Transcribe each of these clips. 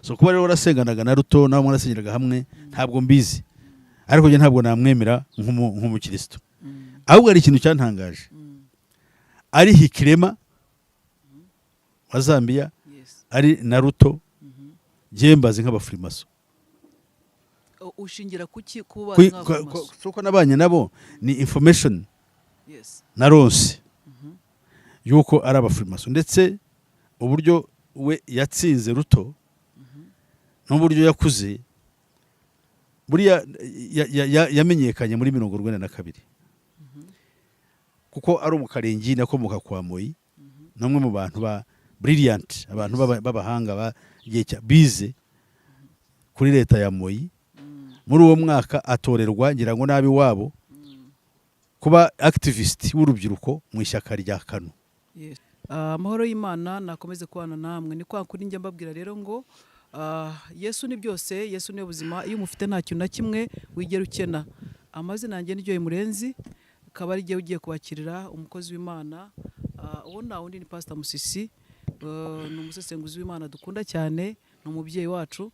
so kuba rero warasenganaga na Ruto nawe mwarasengeraga hamwe ntabwo mbizi, ariko njye ntabwo namwemera nk'umukristo. Ahubwo ari ikintu cyantangaje, ari Hikirema wa Zambia, ari na Ruto, njye mbazi nk'abafrimaso. Ushingira kuki kuba suko nabanye nabo ni information na ronse yuko ari abafrimaso, ndetse uburyo we yatsinze Ruto n'uburyo yakuze buriya yamenyekanye muri 1942 kuko ari umukarengi nakomoka kwa Moyi, namwe mu bantu ba brilliant, abantu b'abahanga bize kuri leta ya Moyi. Muri uwo mwaka atorerwa ngira ngo nabi wabo kuba activist w'urubyiruko mu ishyaka rya KANU. Amahoro y'Imana nakomeze kubana namwe. Ni kwa kuri njye mbabwira rero ngo Yesu ni byose, Yesu ni ubuzima. Iyo umufite nta kintu na kimwe wigera ukena. Amazina yanjye ni Joy Murenzi, akaba ari giye ugiye kubakirira umukozi w'Imana. Uwo na wundi ni Pastor Musisi, ni umusesenguzi w'Imana dukunda cyane, ni umubyeyi wacu.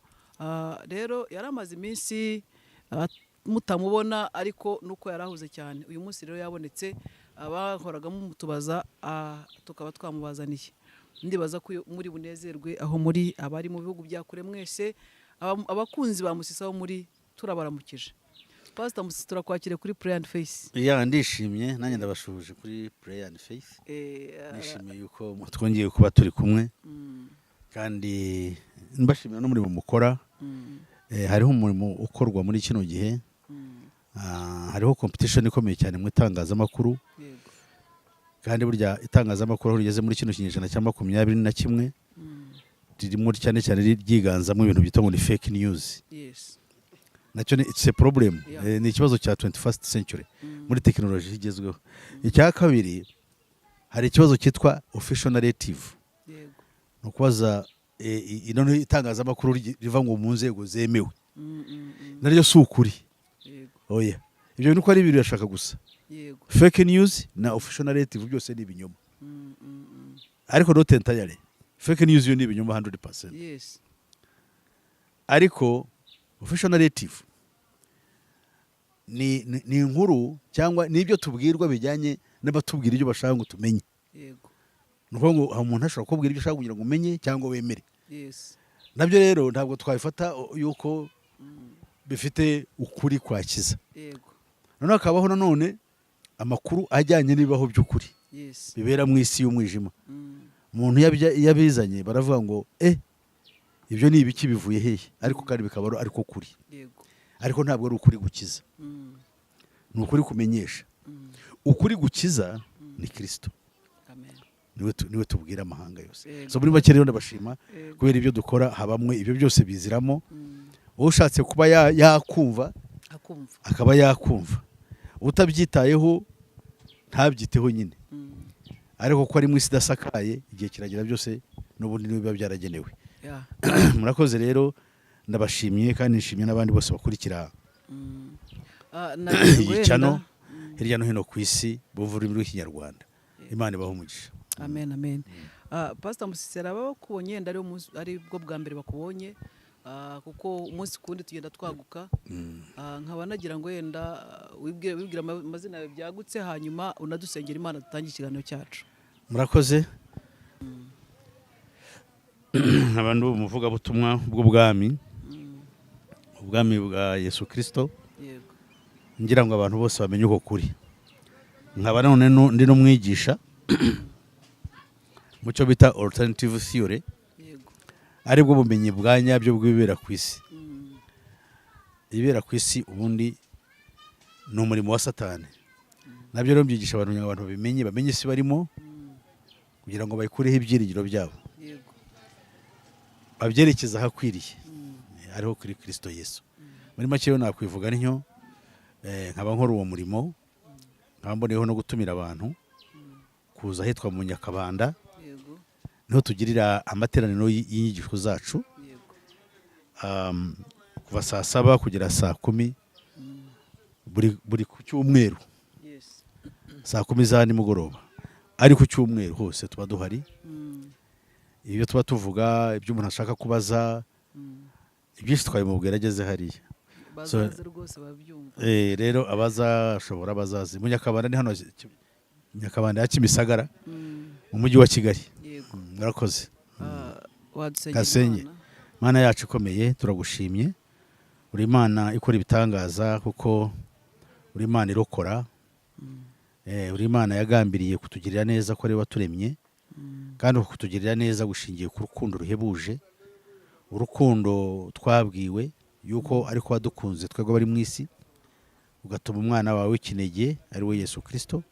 Rero yaramaze iminsi mutamubona, ariko nuko yarahuze cyane. Uyu munsi rero yabonetse, abahoraga mutubaza tukaba twamubazaniye. Ndibaza ko muri bunezerwe aho muri, abari mu bihugu bya kure mwese, abakunzi ba Musisi aho muri turabaramukije. Pastor Musisi turakwakire kuri Prayer and Faith. Ndishimye nanjye ndabashuje kuri Prayer and Faith. Nishimiye yuko twongeye kuba turi kumwe, kandi mbashimira no muri mukora. Hariho umurimo ukorwa muri kino gihe, hariho competition ikomeye cyane mu itangazamakuru, kandi burya itangazamakuru aho rigeze muri kino kinyejana cya 21 ririmo cyane cyane ryiganzamo ibintu byitwa ngo ni fake news. Nacyo it's a problem, ni ikibazo cya 21st century muri technology igezweho. Icya kabiri, hari ikibazo cyitwa official narrative, no kubaza ino itangazamakuru riva ngo mu nzego zemewe, naryo si ukuri. Oya, ibyo bintu ko ari ibintu yashaka gusa. Fake news na official narrative byose ni ibinyoma, ariko not entirely. Fake news yo ni ibinyoma 100%. Ariko official narrative ni inkuru cyangwa nibyo tubwirwa bijyanye n'abatubwira ibyo bashaka ngo tumenye. Nuko ngo umuntu ashobora kubwira ibyo ashaka kugira ngo umenye cyangwa wemere. Nabyo rero ntabwo twabifata yuko bifite ukuri kwakiza. None akabaho nanone amakuru ajyanye n'ibibaho by'ukuri bibera mu isi y'umwijima. Umuntu yabizanye baravuga ngo ibyo ni ibiki bivuye hehe, ariko kandi bikaba ariko kuri. Ariko ntabwo ari ukuri gukiza, ni ukuri kumenyesha. Ukuri gukiza ni Kristo, niwe tubwira amahanga yose. So muri make rero ndabashima kubera ibyo dukora, habamwe ibyo byose biziramo. Ushatse kuba yakumva akaba yakumva, utabyitayeho ntabyiteho nyine. Ariko ko ari mu isi idasakaye, igihe kiragira byose n'ubundi nibiba byaragenewe. Murakoze rero, ndabashimiye kandi nishimiye n'abandi bose bakurikira iyi channel hirya no hino ku isi bumva ururimi rw'Ikinyarwanda. Imana ibahe umugisha. Amen, amen. Pastor Musisi abakubonye ari bwo bwa mbere bakubonye, kuko umunsi kundi tugenda twaguka. Nkaba nagira ngo yenda wibwira amazina yawe byagutse, hanyuma unadusengera Imana dutangiye ikiganiro cyacu. Murakoze. Abantu umuvuga butumwa bw'ubwami, ubwami bwa Yesu Kristo. Ngira ngo abantu bose bamenye uko kuri. Nkaba none ndi no mwigisha mucyo bita alternative theory, aribwo bumenyi bwa nyabyo bw'ibibera ku isi. Ibibera ku isi ubundi ni umurimo wa Satani. Nabyo rero byigisha abantu bamenye isi barimo, kugira ngo bayikureho ibyiringiro byabo, babyerekeza ahakwiriye, ariho kuri Kristo Yesu. Muri make rero nakwivuga ntyo, nkaba nkora uwo murimo, nkaba mboneyeho no gutumira abantu kuza hitwa mu Nyakabanda, niho tugirira amateraniro y'inyigisho zacu, kuva saa 7 kugera saa 10 buri ku cyumweru, saa 10 za nimugoroba. Ari ku cyumweru hose tuba duhari. Ibyo tuba tuvuga, ibyo umuntu ashaka kubaza, ibyinshi twabimubwira ageze hariya. bazaze rwose babyumva. Rero abazashobora bazaze mu Nyakabanda, ni hano Nyakabanda ya Kimisagara mu mujyi wa Kigali. Murakoze. Gasenye Mana yacu ikomeye, turagushimye, uri Imana ikora ibitangaza, kuko uri Imana irokora, uri Imana yagambiriye kutugirira neza, ko ari waturemye, kandi kutugirira neza gushingiye ku rukundo ruhebuje, urukundo twabwiwe yuko ariko wadukunze twebwe bari mu isi, ugatuma umwana wawe w'ikinege ari we Yesu Kristo,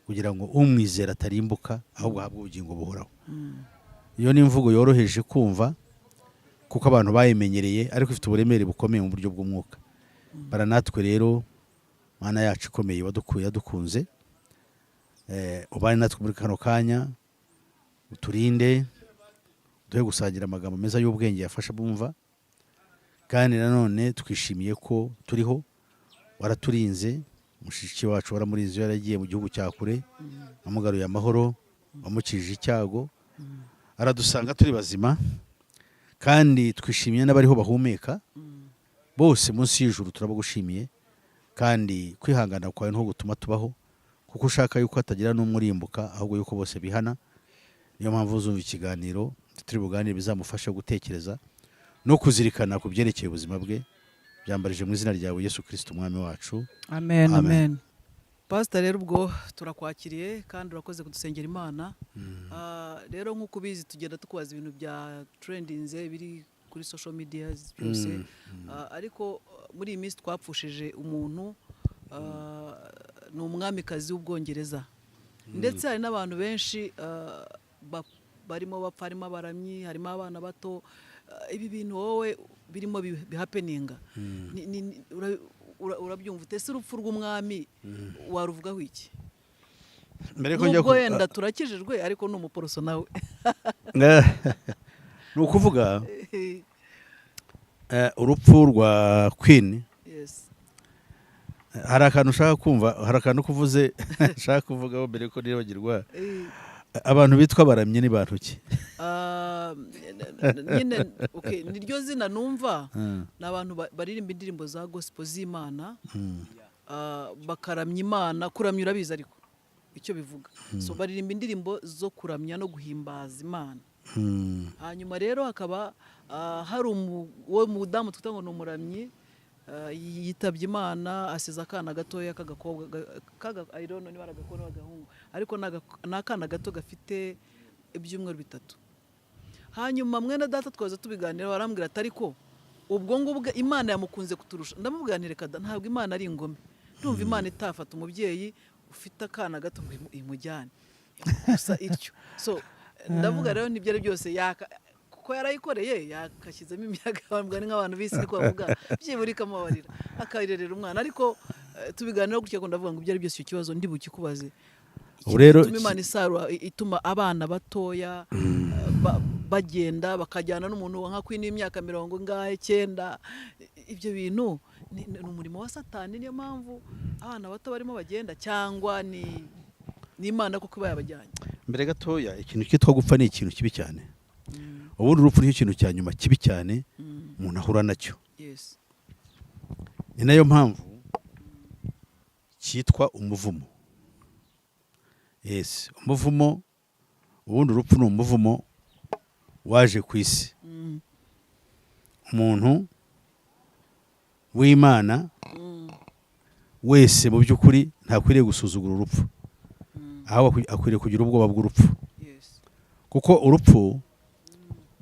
kugira ngo umwizera atarimbuka ahubwo ahabwe ubugingo buhoraho. Iyo ni imvugo yoroheje kumva, kuko abantu bayimenyereye, ariko ifite uburemere bukomeye mu buryo bw'umwuka. Baranatwe rero Mana yacu ikomeye yadukunze, ubane natwe muri kano kanya, uturinde, duhe gusangira amagambo meza y'ubwenge yafasha bumva, kandi nanone twishimiye ko turiho, waraturinze, mushiki wacu waramurinze, yaragiye mu gihugu cya kure, amugaruye amahoro, wamukijije icyago, aradusanga turi bazima, kandi twishimiye n'abariho bahumeka bose munsi y'ijuru. Turabagushimiye, kandi kwihangana kwawe nko gutuma tubaho, kuko ushaka yuko hatagira n'umwe urimbuka, ahubwo yuko bose bihana. Niyo mpamvu uzumva ikiganiro turi buganire bizamufasha gutekereza no kuzirikana ku byerekeye ubuzima bwe. Byambarije mu izina ryawe Yesu Kristo umwami wacu, amen, amen. Pastor rero ubwo turakwakiriye, kandi urakoze kudusengera Imana. Rero nk'uko ubizi tugenda tukubaza ibintu bya trendinze biri kuri social media byose, ariko muri iyi minsi twapfushije umuntu, ni umwamikazi w'Ubwongereza, ndetse hari n'abantu benshi barimo bapfa, harimo abaramyi, harimo abana bato. Ibi bintu wowe birimo bihapeninga, urabyumva utese urupfu rw'umwami waruvugaho iki? Nubwo wenda turakijijwe, ariko ni umuporoso nawe. Ni ukuvuga urupfu rwa Queen, hari akantu ushaka kumva, hari akantu kuvuze nshaka kuvugaho mbere ko nibagirwa. Abantu bitwa baramye ni bantu ki? Nyine niryo zina numva, ni abantu baririmba indirimbo za gospel z'Imana, bakaramya Imana. Kuramya urabizi ariko icyo bivuga, so baririmba indirimbo zo kuramya no guhimbaza Imana. Hanyuma rero hakaba hari uwo mudamu twita ngo ni umuramyi, yitabye Imana, asize akana gatoya k'agakobwa, I don't know niba aragakobwa n'agahungu, ariko ni akana gato gafite ibyumweru 3. Hanyuma mwene data twaza tubiganira, barambwira ati ariko ubwo ngubwo Imana yamukunze kuturusha. Ndamubwira kada, ntabwo Imana ari ingome. Ndumva Imana itafata umubyeyi ufite akana gato ngo imujyane gusa ityo. So ndavuga rero nibyo ari byose kuko yarayikoreye, yakashyizemo imiyaga, bambwa nk'abantu bisi niko bavuga, byibura ikamubabarira akayirerera umwana. Ariko tubiganira gutya ko ndavuga ngo ibyo ari byose icyo kibazo ndi bukikubaze. Rero Imana isarura ituma abana batoya bagenda bakajyana n'umuntu nka Queen y'imyaka 90. Ibyo bintu ni umurimo wa Satani, niyo mpamvu abana bato barimo bagenda, cyangwa ni Imana kuko iba yabajyanye. Mbere gatoya, ikintu cyitwa gupfa ni ikintu kibi cyane. Ubundi urupfu ni ikintu cya nyuma kibi cyane umuntu ahura nacyo. Ni nayo mpamvu cyitwa umuvumo. Umuvumo, ubundi urupfu ni umuvumo waje ku isi. Umuntu w'Imana wese mu by'ukuri ntakwiriye gusuzugura urupfu, ahubwo akwiriye kugira ubwoba bw'urupfu, kuko urupfu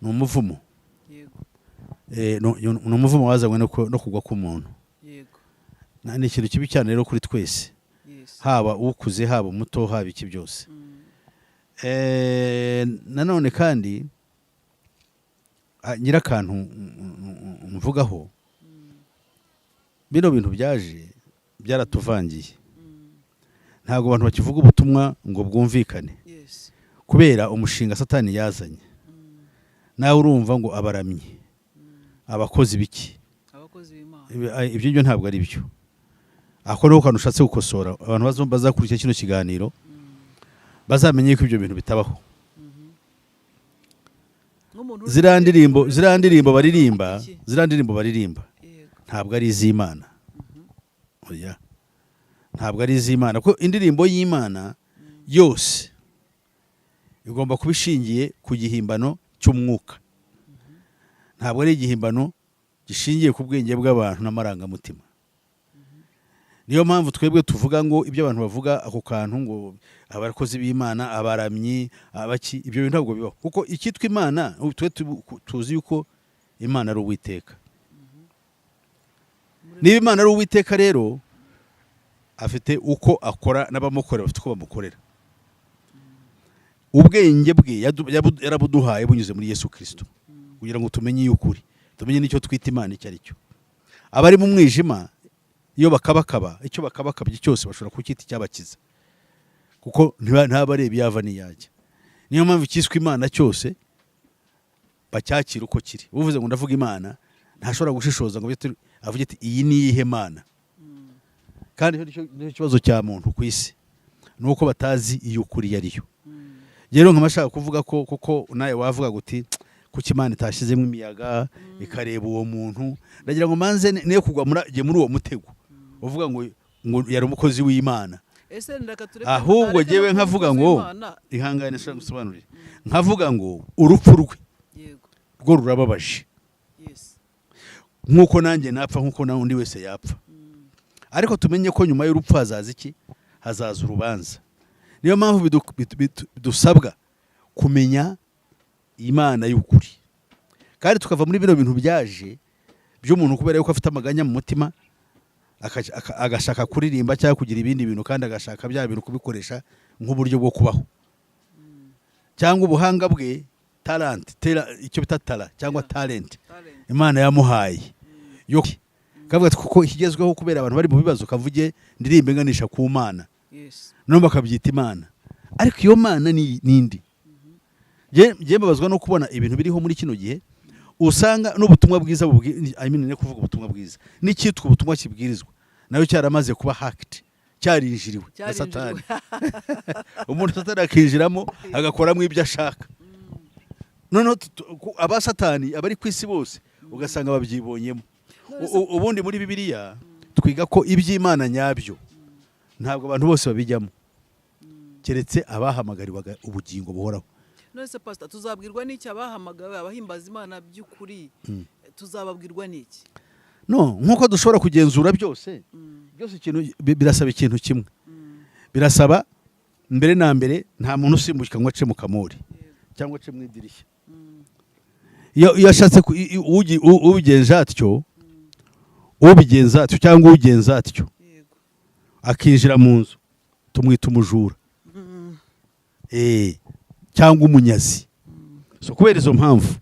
ni umuvumo. Ni umuvumo wazanywe no kugwa k'umuntu. Ni ikintu kibi cyane rero kuri twese, haba ukuze, haba umuto, haba iki byose. Nanone kandi nyirakantu mvugaho, bino bintu byaje byaratuvangiye. Ntabwo abantu bakivuga ubutumwa ngo bwumvikane, kubera umushinga Satani yazanye. Nawe urumva ngo abaramyi, abakozi biki, ibyo ntabwo ari byo. Ako nuko kantu ushatse gukosora abantu bazakurikira kino kiganiro, bazamenye ko ibyo bintu bitabaho. ziriya ndirimbo baririmba ntabwo ari iz'Imana. Oya, ntabwo ari iz'Imana, kuko indirimbo y'Imana yose igomba kuba ishingiye ku gihimbano cy'umwuka, ntabwo ari igihimbano gishingiye ku bwenge bw'abantu n'amarangamutima. Niyo mpamvu twebwe tuvuga ngo ibyo abantu bavuga ako kantu ngo abakozi b'Imana, abaramyi, abaki, ibyo bintu ntabwo bibaho, kuko icyitwa Imana twe tuzi yuko Imana ari Uwiteka. Niba Imana ari Uwiteka rero afite uko akora n'abamukorera bafite uko bamukorera. Ubwenge bwe yarabuduhaye bunyuze muri Yesu Kristo kugira ngo tumenye y'ukuri, tumenye n'icyo twita Imana icyo ari cyo. Abari mu mwijima iyo bakabakaba, icyo bakabakabye cyose bashobora kucyita icyabakiza, kuko ntabareba yava n'iyajya. Niyo mpamvu cyiswe Imana cyose bacyakira uko kiri. Uvuze ngo ndavuga Imana ntashobora gushishoza ngo avuge ati iyi ni iyihe Mana. Kandi nicyo kibazo cya muntu ku isi, ni uko batazi iyo ukuri yariyo. Rero nk'amashaka kuvuga ko kuko nawe wavuga guti kuki Imana itashyizemo imiyaga ikareba uwo muntu, ndagira ngo manze ne kugwa muri uwo mutego uvuga ngo yari umukozi w'Imana. Ahubwo jewe nkavuga ngo ihangane shaka gusobanurira, nkavuga ngo urupfu rwe rwo rurababaje, nkuko nanjye napfa, nkuko na undi wese yapfa. Ariko tumenye ko nyuma y'urupfu hazaza iki? Hazaza urubanza. Niyo mpamvu dusabwa kumenya Imana y'ukuri, kandi tukava muri bino bintu byaje by'umuntu kubera yuko afite amaganya mu mutima agashaka kuririmba cyangwa kugira ibindi bintu, kandi agashaka bya bintu kubikoresha nk'uburyo bwo kubaho, cyangwa ubuhanga bwe, icyo bita tara cyangwa talent Imana yamuhaye yo kavuga ati kuko ikigezweho kubera abantu bari mu bibazo kavuge ndirimbe nganisha ku Mana, no bakabyita Imana. Ariko iyo Mana ni nindi? Je mbabazwa no kubona ibintu biriho muri kino gihe, usanga n'ubutumwa bwiza ne kuvuga ubutumwa bwiza n'icyitwa ubutumwa kibwirizwa nayo cyaramaze kuba hacked, cyarinjiriwe na Satani. Umuntu Satani akinjiramo agakoramo ibyo ashaka. Noneho aba Satani abari ku isi bose ugasanga babyibonyemo. Ubundi muri Bibiliya twiga ko iby'Imana nyabyo ntabwo abantu bose babijyamo, keretse abahamagarirwaga ubugingo buhoraho. Nose pastor, tuzabwirwa n'iki abahamagawe abahimbaza Imana by'ukuri? Tuzababwirwa n'iki? No, nkuko dushobora kugenzura byose ikintu birasaba ikintu kimwe. Birasaba mbere na mbere nta muntu usimbuka ngo ace mu kamori cyangwa ace mu idirishya. Iyo ashatse ubigenza atyo cyangwa ugenza atyo akinjira mu nzu, tumwita umujura cyangwa umunyazi. So kubera izo mpamvu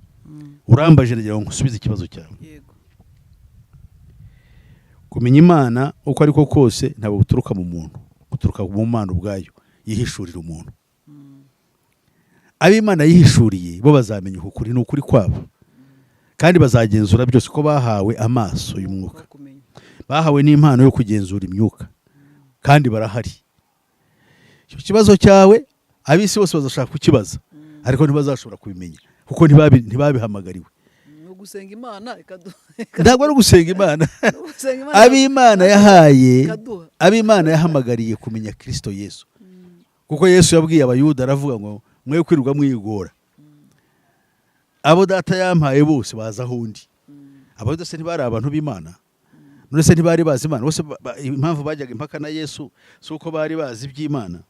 urambaje ndagira ngo nkusubize ikibazo cyawe. Kumenya Imana uko ariko kose ntabwo guturuka mu muntu, guturuka mu Mana ubwayo yihishurira umuntu. Ab'Imana yihishuriye bo bazamenya ukuri n'ukuri kwabo, kandi bazagenzura byose ko bahawe amaso y'umwuka, bahawe n'impano yo kugenzura imyuka, kandi barahari. Icyo kibazo cyawe abisi bose bazashaka kukibaza, ariko ntibazashobora kubimenya kuko ntibabihamagariwe. Gusenga Imana ntabwo ari gusenga Imana. Ab'Imana yahaye, ab'Imana yahamagariye kumenya Kristo Yesu, kuko Yesu yabwiye abayuda aravuga ngo mwe kwirirwa mwigora, abo data yampaye bose baza ahundi. Abayuda se ntibari abantu b'Imana? None se ntibari bazi Imana? Bose impamvu bajyaga impaka na Yesu si uko bari bazi iby'Imana.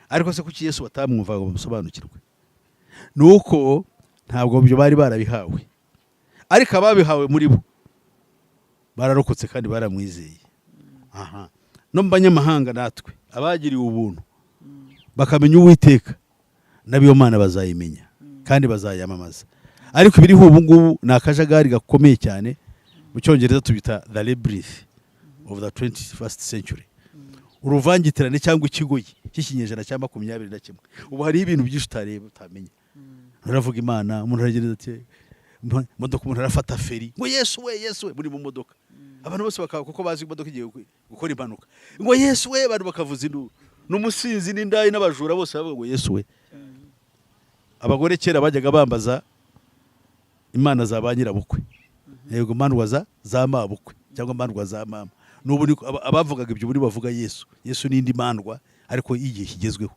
Ariko se kuki Yesu batamwumvaga ngo bamusobanukirwe? Nuko ntabwo byo bari barabihawe, ariko ababihawe muri bo bararokotse kandi baramwizeye. No mu banyamahanga natwe abagiriwe ubuntu bakamenya Uwiteka, nabiyo Mana bazayimenya kandi bazayamamaza. Ariko ibiriho ubu ngubu ni akajagari gakomeye cyane, mu Cyongereza tubita the labyrinth of the 21st century, uruvangitirane cyangwa ikigoyi cy'ikinyejana cya 21. Ubu hari ibintu byinshi utareba utamenya. Uravuga Imana, umuntu aragereza ati modoka, umuntu arafata feri ngo Yesu we muri mu modoka, abantu bose kuko bazi imodoka igiye gukora impanuka ngo Yesu we, abantu bakavuza induru, n'umusinzi n'indayi n'abajura bose bavuga ngo Yesu we. Abagore kera bajyaga bambaza imana za ba nyirabukwe, yego mandwa za mabukwe cyangwa mandwa za mama. N'ubu abavugaga ibyo buri bavuga Yesu n'indi mandwa ariko igihe kigezweho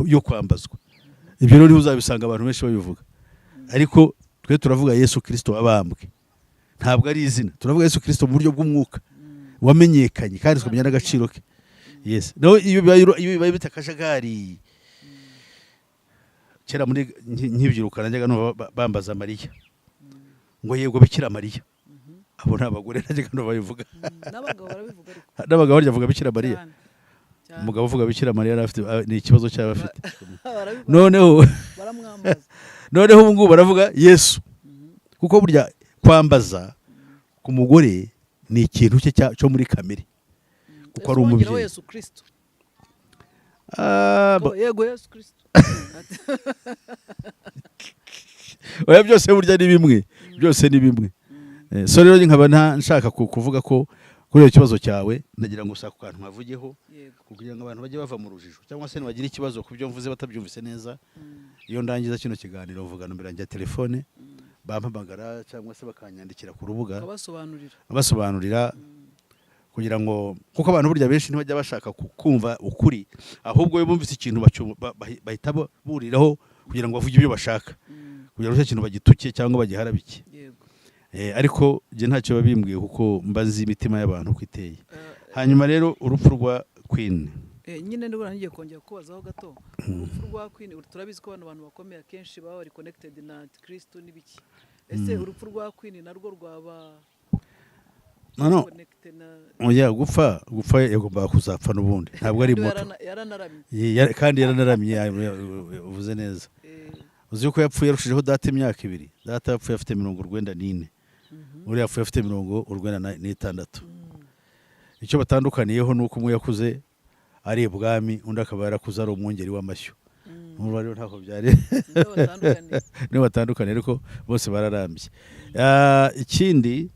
yo kwambazwa. Ibyo rero uzabisanga abantu benshi babivuga, ariko twe turavuga Yesu Kristo abambwe, ntabwo ari izina. Turavuga Yesu Kristo mu buryo bw'umwuka wamenyekanye kandi tukamenya n'agaciro ke. Yes, no, iyo bibaye bitakajagari. Kera muri nkibyiruka najyaga no bambaza Mariya ngo yego Bikira Mariya, abo ntabagore najyaga no babivuga. N'abagabo barabivuga ariko n'abagabo baryavuga Bikira Mariya. Umugabo uvuga Bikira Mariya afite ni ikibazo cyaba afite. Noneho baramwambaza, noneho ubu ngubu baravuga Yesu, kuko burya kwambaza ku mugore ni ikintu cyo muri kamere, kuko ari umubyeyi. Yesu Kristo, yego Yesu Kristo. Oya, byose burya ni bimwe, byose ni bimwe. So rero nkaba nshaka kuvuga ko kuri icyo kibazo cyawe nagira ngo usaka kantu nkavugeho kugira ngo abantu bajye bava mu rujijo, cyangwa se nibagira ikibazo ku byo mvuze batabyumvise neza. Iyo ndangiza kino kiganiro mvuga nomero yanjye ya telefone, bampamagara cyangwa se bakanyandikira ku rubuga basobanurira, kugira ngo kuko abantu burya benshi ntibajya bashaka kumva ukuri, ahubwo iyo bumvise ikintu bahita buriraho kugira ngo bavuge ibyo bashaka, kugira ngo icyo kintu bagituke cyangwa bagiharabike. Ariko je ntacyo babimbwiye kuko mbazi imitima y'abantu kwiteye. Hanyuma rero urupfu rwa Queen, nyine ndabona ngiye kongera kubazaho gato. Urupfu rwa Queen turabizi ko abantu bakomeye akenshi baba bari connected na Kristo n'ibiki. Ese urupfu rwa Queen narwo rwaba no oya, gupfa yagomba kuzapfa n'ubundi, ntabwo ari moto. Kandi yaranaramye, uvuze neza. Uzi ko yapfuye yarushijeho data imyaka 2. Data yapfuye afite 94, uri yapfuye afite 96. Icyo batandukaniyeho nuko umwe yakuze ari ibwami, undi akaba yarakuze ari umwungeri w'amashyo. N'ubu rero ntako byari ne batandukanye, ariko bose bararambye. Ikindi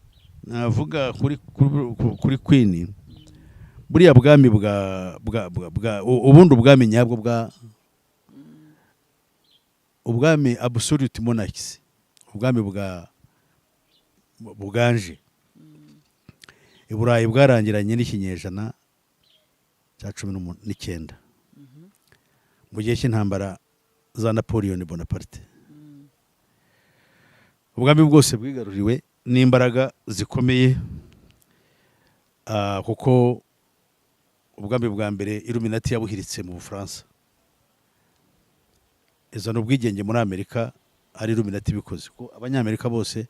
navuga kuri Queen, buriya bwami bwa ubundi ubwami nyabwo ubwami absolute monarchy, ubwami buganje i Burayi bwarangiranye n'ikinyejana cya 19 mu gihe cy'intambara za Napoleon Bonaparte. Ubwami bwose bwigaruriwe n'imbaraga zikomeye, kuko ubwami bwa mbere Illuminati yabuhiritse mu Bufaransa. Izana ubwigenge muri Amerika ari Illuminati bikoze, ko abanyamerika bose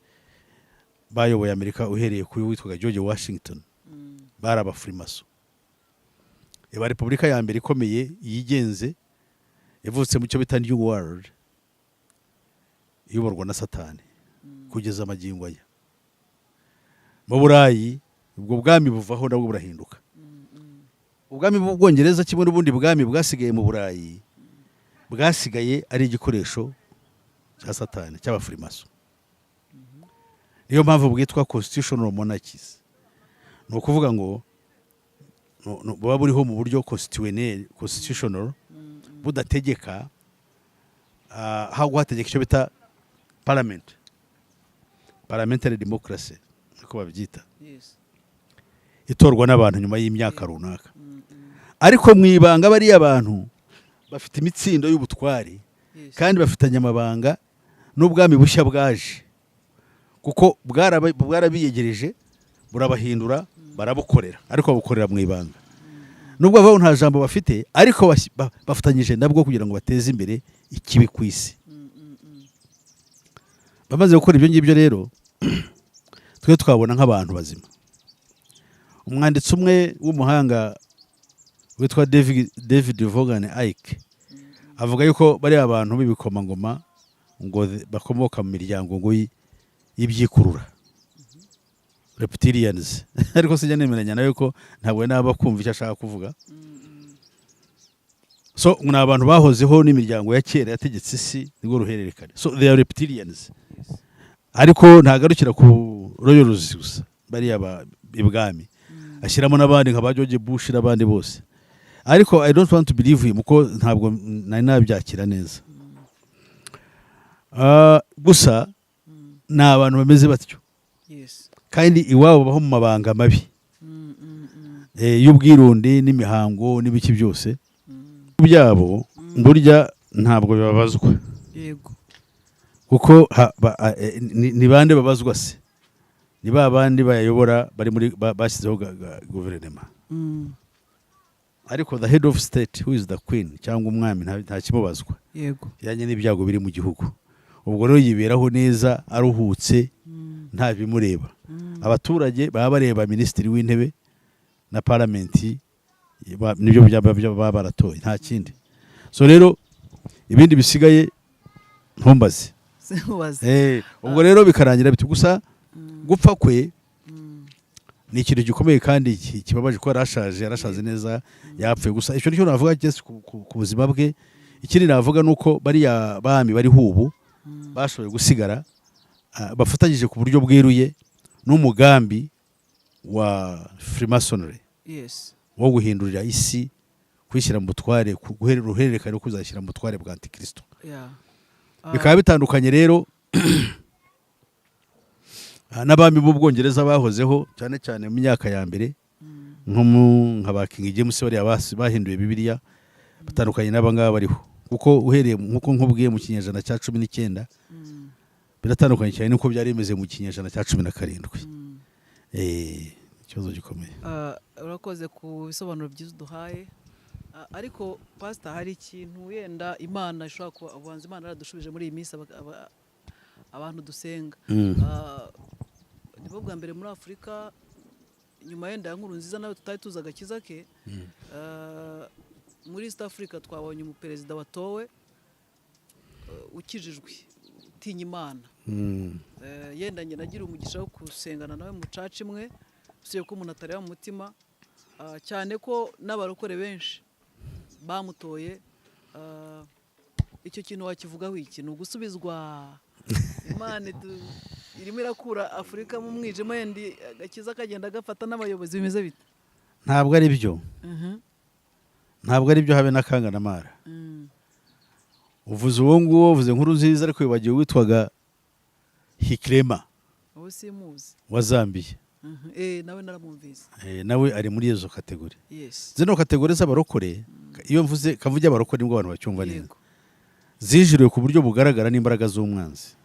bayoboye Amerika uhereye kuri witwaga George Washington bari abafrimaso. Eba Repubulika ya mbere ikomeye yigenze yavutse mu cyo bita New World, iyoborwa na Satani kugeza amagingo aya. Mu Burayi ubwo bwami buvaho nabwo burahinduka. Ubwami bw'Ubwongereza kimwe n'ubundi bwami bwasigaye mu Burayi bwasigaye ari igikoresho cya Satani cy'abafrimaso. Niyo mpamvu bwitwa constitutional monarchies. Ni ukuvuga ngo buba buriho mu buryo constitutional, budategeka, ahubwo hategeka icyo bita parliamentary democracy, niko babyita, itorwa n'abantu nyuma y'imyaka runaka. Ariko mu ibanga bari abantu bafite imitsindo y'ubutwari, kandi bafitanye amabanga n'ubwami bushya bwaje, kuko bwarabiyegereje burabahindura, barabukorera, ariko babukorera mu ibanga. Nubwo bavaho nta jambo bafite, ariko bafatanyije nabwo kugira ngo bateze imbere ikibi ku isi. Bamaze gukora ibyo ngibyo rero, twe twabona nk'abantu bazima. Umwanditsi umwe w'umuhanga witwa David Vaughan Icke avuga yuko bari abantu b'ibikomangoma ngo bakomoka mu miryango ngo y'ibyikurura, reptilians. Ariko sijya nemeranya nayo ko ntabwo naba kumva icyo ashaka kuvuga. So ni abantu bahozeho n'imiryango ya kera yategetse isi, nigo ruhererekane. So they are reptilians. Ariko ntagarukira ku royals gusa, bari ibwami, ashyiramo n'abandi nka ba George Bush n'abandi bose. Ariko I don't want to believe him, ko ntabwo nari nabyakira neza. Gusa ni abantu bameze batyo kandi iwabo baho mu mabanga mabi y'ubwironde n'imihango n'ibiki byose byabo burya ntabwo bibabazwa kuko ni bande babazwa se ni ba bandi bayayobora bari muri bashyizeho guverinoma ariko the head of state who is the queen cyangwa umwami nta kimubazwa yanye n'ibyago biri mu gihugu ubwo rero yiberaho neza aruhutse nta bimureba abaturage baba bareba minisitiri w'intebe na parliament nibyo baba baratoye nta kindi so rero ibindi bisigaye ntumbaze ubwo rero bikarangira biti gusa gupfa kwe ni ikintu gikomeye kandi kibabaje ko yarashaje neza yapfuye gusa icyo nicyo navuga ku buzima bwe ikindi navuga nuko bariya bami bari hubu bashoboye gusigara bafatanyije ku buryo bweruye n'umugambi wa Freemasonry wo guhindurira isi kwishyira mu butware uruhererekane no kuzashyira mu butware bwa Antikristo bikaba bitandukanye rero n'abami b'Ubwongereza bahozeho cyane cyane mu myaka ya mbere nka ba King James bari bahinduye Bibiliya batandukanye n'abangaba bariho kuko uhereye nkuko nkubwiye mu kinyejana cya 19 biratandukanye cyane nuko byari bimeze mu kinyejana cya 17 ikibazo gikomeye urakoze ku bisobanuro byiza duhaye ariko pastor hari ikintu yenda Imana ishobora kuba ubanza Imana yaradushubije muri iyi minsi abantu dusenga nibo bwa mbere muri Afurika nyuma yenda nkuru nziza nawe tutari tuza agakiza ke muri East Africa twabonye umuperezida watowe ukijijwe utinya Imana yenda njye nagira umugisha wo kusengana nawe mu church imwe usiye ko umuntu atareba mu mutima cyane ko n'abarokore benshi bamutoye icyo kintu wakivugaho iki ni ugusubizwa Imana irimo irakura Afurika mu mwijima yendi agakiza kagenda gafata n'abayobozi bimeze bite ntabwo ari byo ntabwo ari byo habe nakangana mara uvuze uwo nguwo uvuze nkuru nziza ariko wibagiwe witwaga Hikrema uwo simuzi wa Zambia nawe naramumvise nawe ari muri izo kategori zino kategori z'abarokore iyo mvuze kavuge abarokore nibwo abantu bacyumva neza zijiriwe ku buryo bugaragara n'imbaraga z'umwanzi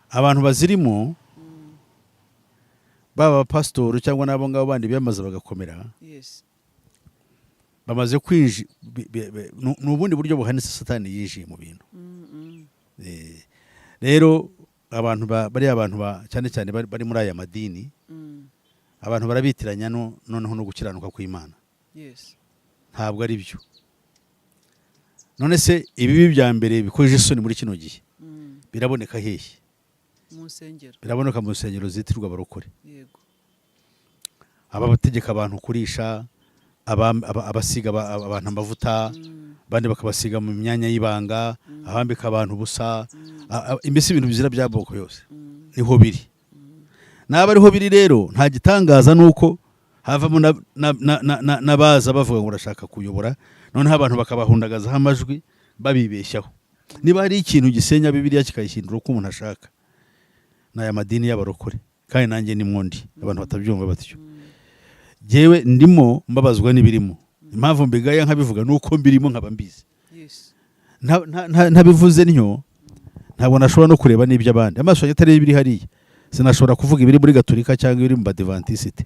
abantu bazirimo baba pastor cyangwa nabo ngabo bandi biyamaza bagakomera bamaze n'ubundi buryo buhanitse Satani yinjiye mu bintu rero abantu bari abantu cyane cyane bari muri aya madini abantu barabitiranya noneho no gukiranuka kw'Imana ntabwo ari byo none se ibibi bya mbere bikoje isoni muri kino gihe biraboneka hehe mu nsengero biraboneka mu nsengero zitirwa abarokore aba bategeka abantu kurisha abasiga abantu amavuta bandi bakabasiga mu myanya y'ibanga abambika abantu busa imbese ibintu bizira byaboko yose niho biri naba ariho biri rero nta gitangaza nuko havamo nabaza bavuga ngo urashaka kuyobora noneho abantu bakabahundagazaho amajwi babibeshyaho niba hari ikintu gisenya Bibiliya kikayihindura uko umuntu ashaka n'aya madini y'abarokore kandi nanjye ni mwondi abantu batabyumva batyo jewe ndimo mbabazwa n'ibirimo impamvu mbigaya nkabivuga nuko mbirimo nkaba mbizi ntabivuze ntyo ntabwo nashobora no kureba n'ibyo abandi amaso atari biri hariya sinashobora kuvuga ibiri muri Gatolika cyangwa ibiri mu Badventiste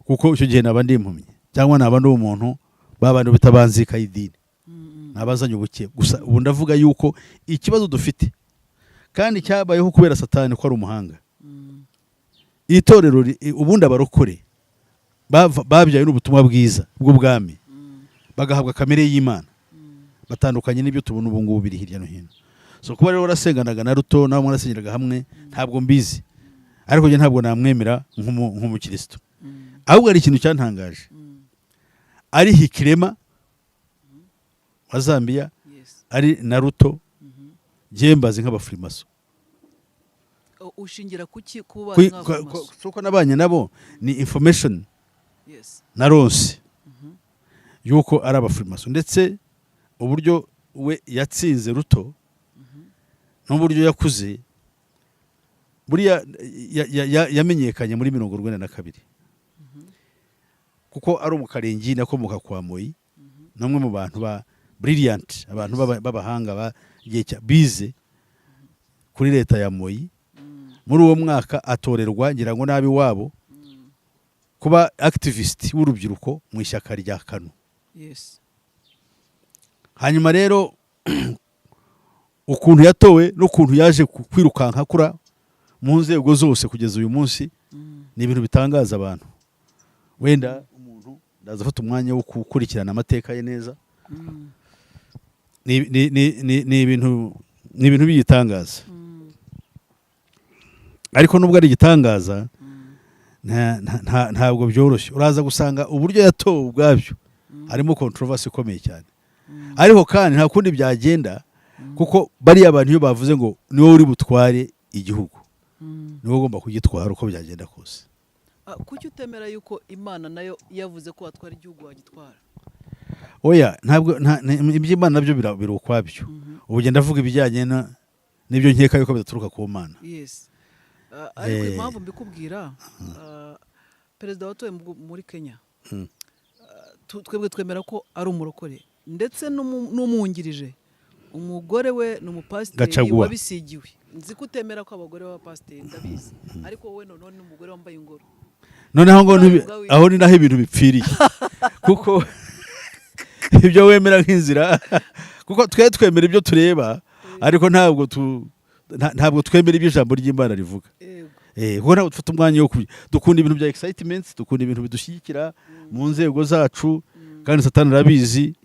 kuko icyo gihe naba ndi impumyi cyangwa naba ndi umuntu babandi bitabanzika y'idini nabazanye ubuke gusa ubu ndavuga yuko ikibazo dufite kandi cyabayeho kubera Satani ko ari umuhanga itorero ubundi abarokore babyaye n'ubutumwa bwiza bw'ubwami bagahabwa kamere y'Imana batandukanye n'ibyo tubona ubu ngubu biri hirya no hino so kuba rero warasenganaga na Ruto nawe mwarasengeraga hamwe ntabwo mbizi ariko je ntabwo namwemera nk'umukristo ahubwo ari ikintu cyantangaje ari Hikrema wa Zambia ari na Ruto jembaze nk'abafrimaso ushingira kuki kuba suko nabanye nabo ni information na ronse yuko ari abafrimaso ndetse uburyo we yatsinze Ruto n'uburyo yakuze buriya yamenyekanye muri 1942 kuko ari umukarengi nakomoka kwa Moyi namwe mu bantu ba brilliant abantu b'abahanga bize kuri leta ya Moyi. Muri uwo mwaka atorerwa ngira ngo nabi wabo kuba activist w'urubyiruko mu ishyaka rya KANU. Hanyuma rero ukuntu yatowe n'ukuntu yaje kwirukanka kura mu nzego zose kugeza uyu munsi ni ibintu bitangaza abantu. Wenda umuntu ndaza afata umwanya wo gukurikirana amateka ye neza. Ni ibintu bigitangaza. Ariko nubwo ari igitangaza ntabwo byoroshye. Uraza gusanga uburyo yatowe ubwabyo harimo controversy ikomeye cyane. Ariko kandi nta kundi byagenda kuko bari abantu iyo bavuze ngo niwe uri butware igihugu niwe ugomba kugitwara uko byagenda kose. Kuki utemera yuko Imana nayo yavuze ko watwara igihugu wagitwara? Oya, ntabwo iby'Imana nabyo biri ukwabyo. Ubu genda avuga ibijyanye n'ibyo nkeka yuko bidaturuka ku Mana. Yes. Ariko impamvu mbikubwira, perezida watowe muri Kenya twebwe twemera ko ari umurokore ndetse n'umwungirije umugore we ni umupasiteri wabisigiwe. Nzi ko utemera ko abagore b'abapasiteri ndabizi, ariko wowe none n'umugore wambaye ingoro. Noneho ngo aho ni naho ibintu bipfiriye kuko ibyo wemera nk'inzira kuko twemera ibyo tureba ariko ntabwo twemera ibyo ijambo ry'Imana rivuga. Kuko ntabwo dufite umwanya wo dukunda ibintu bya excitement, dukunda ibintu bidushyigikira mu nzego zacu kandi Satani arabizi.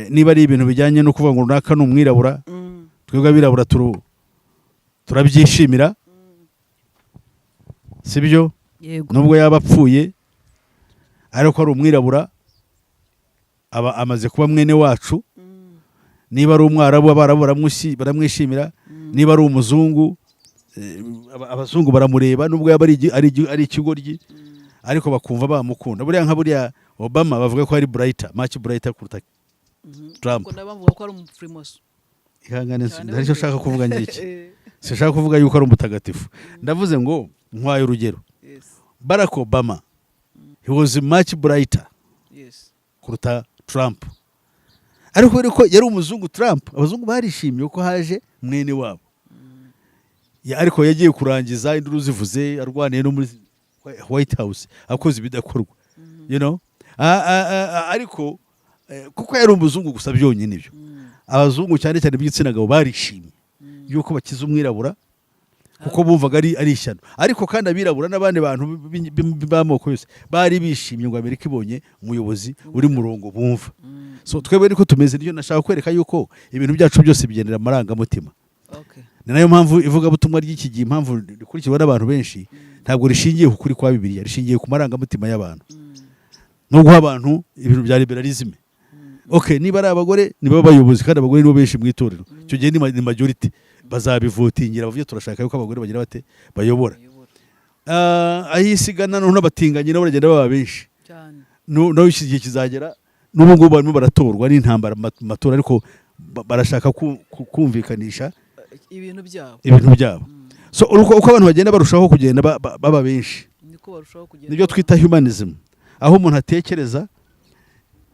Niba ari ibintu bijyanye no kuvuga ngo runaka ni umwirabura, twebwe abirabura turabyishimira, sibyo? Nubwo yaba apfuye ariko ari umwirabura aba amaze kuba mwene wacu. Niba ari umwarabu abarabu baramwishimira, niba ari umuzungu abazungu baramureba nubwo yaba ari ikigoryi ariko bakumva bamukunda. Buriya nka buriya Obama bavuga ko ari much brighter kuruta Trump. Bavuga ko ari umufrimoso. Ihangane ntacyo shaka kuvuga ngiki. Sishaka kuvuga yuko ari umutagatifu. Ndavuze ngo nkwaye urugero. Barack Obama he was much brighter kuruta Trump. Ariko yari umuzungu Trump, abazungu barishimye uko haje mwene wabo. Ariko yagiye kurangiza induru zivuze arwaniye no muri White House akoze ibidakorwa. You know? Ariko kuko yari umuzungu gusa byonyine ibyo. Abazungu cyane cyane b'igitsina gabo barishimye yuko bakiza umwirabura kuko bumvaga ari ishyano. Ariko kandi abirabura n'abandi bantu b'amoko yose bari bishimye ngo Amerika ibonye umuyobozi uri murongo bumva. So twebwe niko tumeze, niyo nashaka kwereka yuko ibintu byacu byose bigendera amarangamutima. Ni nayo mpamvu ivuga butumwa ry'iki gihe impamvu rikurikirwa n'abantu benshi ntabwo rishingiye ku kuri kwa Bibiliya, rishingiye ku marangamutima y'abantu no guha abantu ibintu bya liberalisme. Niba ari abagore niba abayobozi kandi abagore nibo benshi mu itorero, icyo gihe ni majority bazabivotingira bavuye turashaka yuko abagore bagira bate bayobora. Ahisigana no n'abatinganyi nabo bagenda baba benshi cyane. No igihe kizagera n'ubu ngubu barimo baratorwa n'intambara matora ariko barashaka kumvikanisha ibintu byabo. So uko abantu bagenda barushaho kugenda baba benshi nibyo twita humanism, aho umuntu atekereza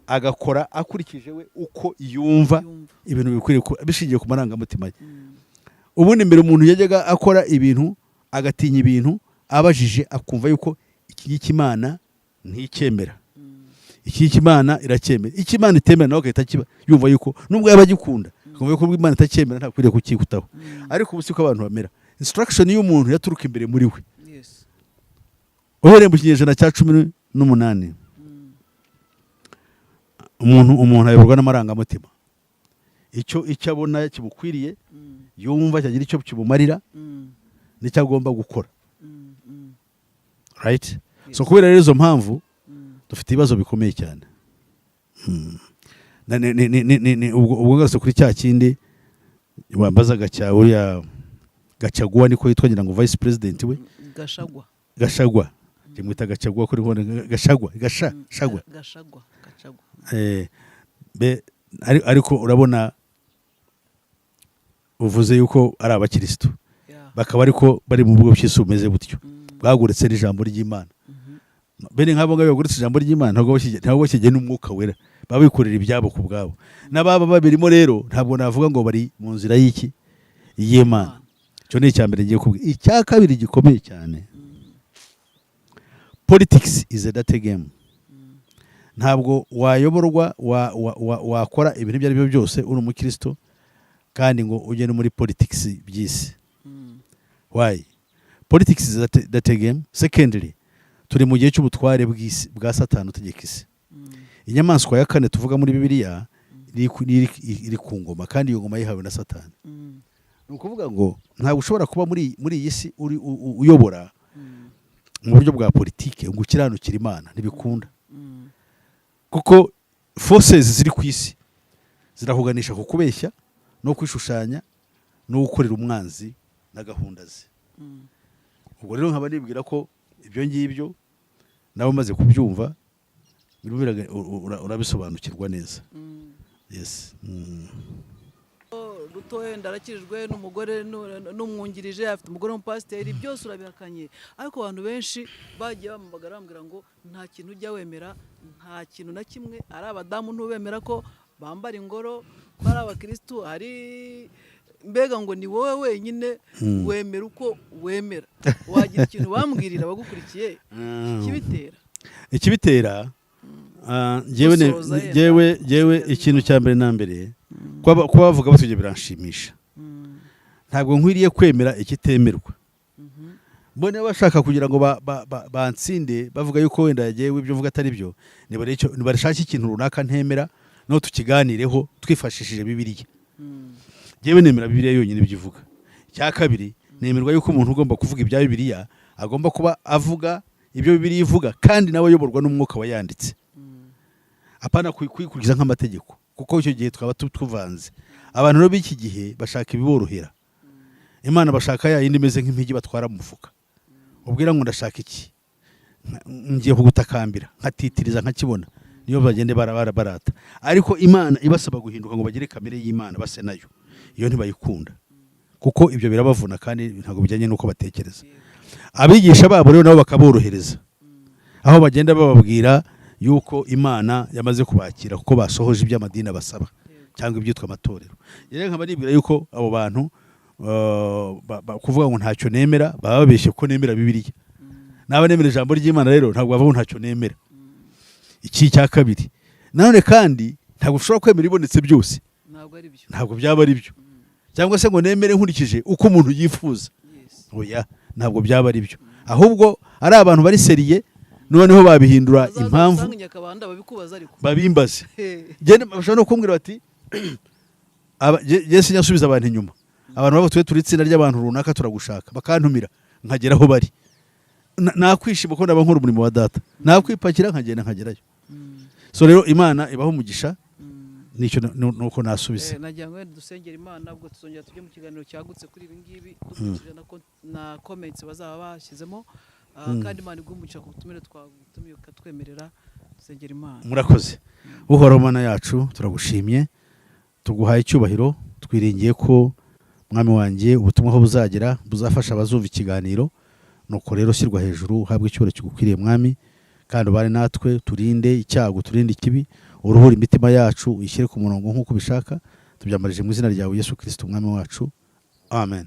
agakora akurikije we uko yumva ibintu bikwiriye bishingiye ku marangamutima ye. Ubundi mbere umuntu yajyaga akora ibintu agatinya ibintu abajije akumva yuko iki Imana nticyemera, iki Imana iracyemera, iki Imana itemera nawe agahita kiba yumva yuko nubwo yaba agikunda akumva yuko Imana itacyemera ntakwiriye kukikutaho. Ariko ubu siko abantu bamera. Instruction y'umuntu yaturuka imbere muri we. Uhereye mu kinyejana cya 18 umuntu ayoborwa n'amarangamutima. Icyo abona kibukwiriye yumva cyagira icyo kibumarira nicyo agomba gukora. Right? So kubera rero izo mpamvu dufite ibibazo bikomeye cyane. Ubwo gase kuri cya kindi wambazaga cya uriya Gachagua niko yitwa ngira ngo vice president we Gashagwa kimwita Gachagua kuri hone Gashagwa. Ariko urabona uvuze yuko ari abakirisitu Yeah. bakaba ariko bari mu bwo bw'isi bumeze butyo bwaguretse n'ijambo ry'Imana. Bene nk'abo ngabo baguretse ijambo ry'Imana ntabwo bakijyanye n'umwuka wera, baba bikorera ibyabo ku bwabo. N'ababa babirimo rero ntabwo navuga ngo bari mu nzira y'iki y'Imana. Cyo ni icya mbere ngiye kubwira. Icya kabiri gikomeye cyane, politics is a dirty game. Ntabwo wayoborwa wakora ibintu ibyo ari byo byose uri umukristo kandi ngo ujye no muri politics by'isi. Why? Politics is a dirty game. Secondly, turi mu gihe cy'ubutware bw'isi bwa Satani utegeka isi. Inyamaswa ya kane tuvuga muri Bibiliya iri ku ngoma kandi iyo ngoma yihawe na Satani. Ni ukuvuga ngo ntabwo ushobora kuba muri iyi si uyobora mu buryo bwa politike ngo ukiranukire Imana, ntibikunda. Kuko forces ziri ku isi zirahuganisha ku kubeshya no kwishushanya no gukorera umwanzi na gahunda ze. Ubwo rero nkaba nibwira ko ibyo ngibyo nawe umaze kubyumva urabisobanukirwa neza. Yes. Rutoye ndarakijwe n'umugore n'umwungirije afite umugore w'umupasiteri byose urabihakanye, ariko abantu benshi bagiye bamubagara bambwira ngo nta kintu ujya wemera, nta kintu na kimwe. Ari abadamu ntubemera ko bambara ingoro, ko ari abakirisitu, hari mbega ngo ni wowe wenyine wemera uko wemera. Wagira ikintu bambwirira abagukurikiye ikibitera jewe ikintu cya mbere na mbere kuba bavuga batujye biranshimisha. Ntabwo nkwiriye kwemera ikitemerwa. Mbone bashaka kugira ngo bansinde bavuga yuko wenda yagiyewe ibyo uvuga atari byo, nibarashaka ikintu runaka ntemera no tukiganireho twifashishije Bibiliya. Jewe nemera Bibiliya yonyine ibyivuga. Cya kabiri, nemerwa yuko umuntu ugomba kuvuga ibya Bibiliya agomba kuba avuga ibyo Bibiliya ivuga kandi nawe ayoborwa n'umwuka wayanditse. Apana kwikurikiza nk'amategeko, kuko icyo gihe twaba tuvanze. Abantu rero b'iki gihe bashaka ibiborohera. Imana bashaka ya yindi imeze nk'impigi batwara mu mufuka. Ubwira ngo ndashaka iki, ngiye kugutakambira nkatitiriza nkakibona, niyo bagende barata. Ariko Imana ibasaba guhinduka ngo bagire kamere y'Imana base nayo, iyo ntibayikunda kuko ibyo birabavuna kandi ntabwo bijyanye n'uko batekereza. Abigisha babo rero nabo bakaborohereza, aho bagenda bababwira yuko Imana yamaze kubakira kuko basohoje iby'amadini basaba cyangwa ibyitwa amatorero. Yere nkaba nibwira yuko abo bantu kuvuga ngo ntacyo nemera baba babeshye ko nemera Bibiliya. Naba nemera ijambo ry'Imana rero ntabwo bavuga ntacyo nemera. Iki cya kabiri, nanone kandi ntabwo ushobora kwemera ibonetse byose, ntabwo byaba ari byo. Cyangwa se ngo nemere nkurikije uko umuntu yifuza, oya, ntabwo byaba ari byo. Ahubwo ari abantu bari seriye, noneho babihindura impamvu babimbaze. Gende bashobora no kumbwira bati Yesu nyasubiza abantu inyuma. Abantu babo turi itsinda ry'abantu runaka turagushaka, bakantumira nkagera aho bari. Nakwishima ko naba nkora umurimo wa data, nakwipakira nkagenda nkagerayo. So rero Imana ibaho umugisha, nicyo nuko nasubize. Nagira ngo dusengera Imana, ubwo tuzongera tujye mu kiganiro cyagutse kuri ibi ngibi dukurikije na comments bazaba bashyizemo. Kandi Imana igumuca ku butumire twagutumiye ukatwemerera dusengera Imana. Murakoze. Uhoraho Mana yacu turagushimye, tuguhaye icyubahiro, twiringiye ko Mwami wanjye ubutumwa aho buzagera buzafasha abazumva ikiganiro. Nuko rero shyirwa hejuru, habwe icyubahiro kigukwiriye Mwami, kandi ubane natwe, turinde icyago, turinde ikibi, uruhura imitima yacu uyishyire ku murongo nk'uko ubishaka. Tubyamarije mu izina ryawe Yesu Kristo Umwami wacu, amen.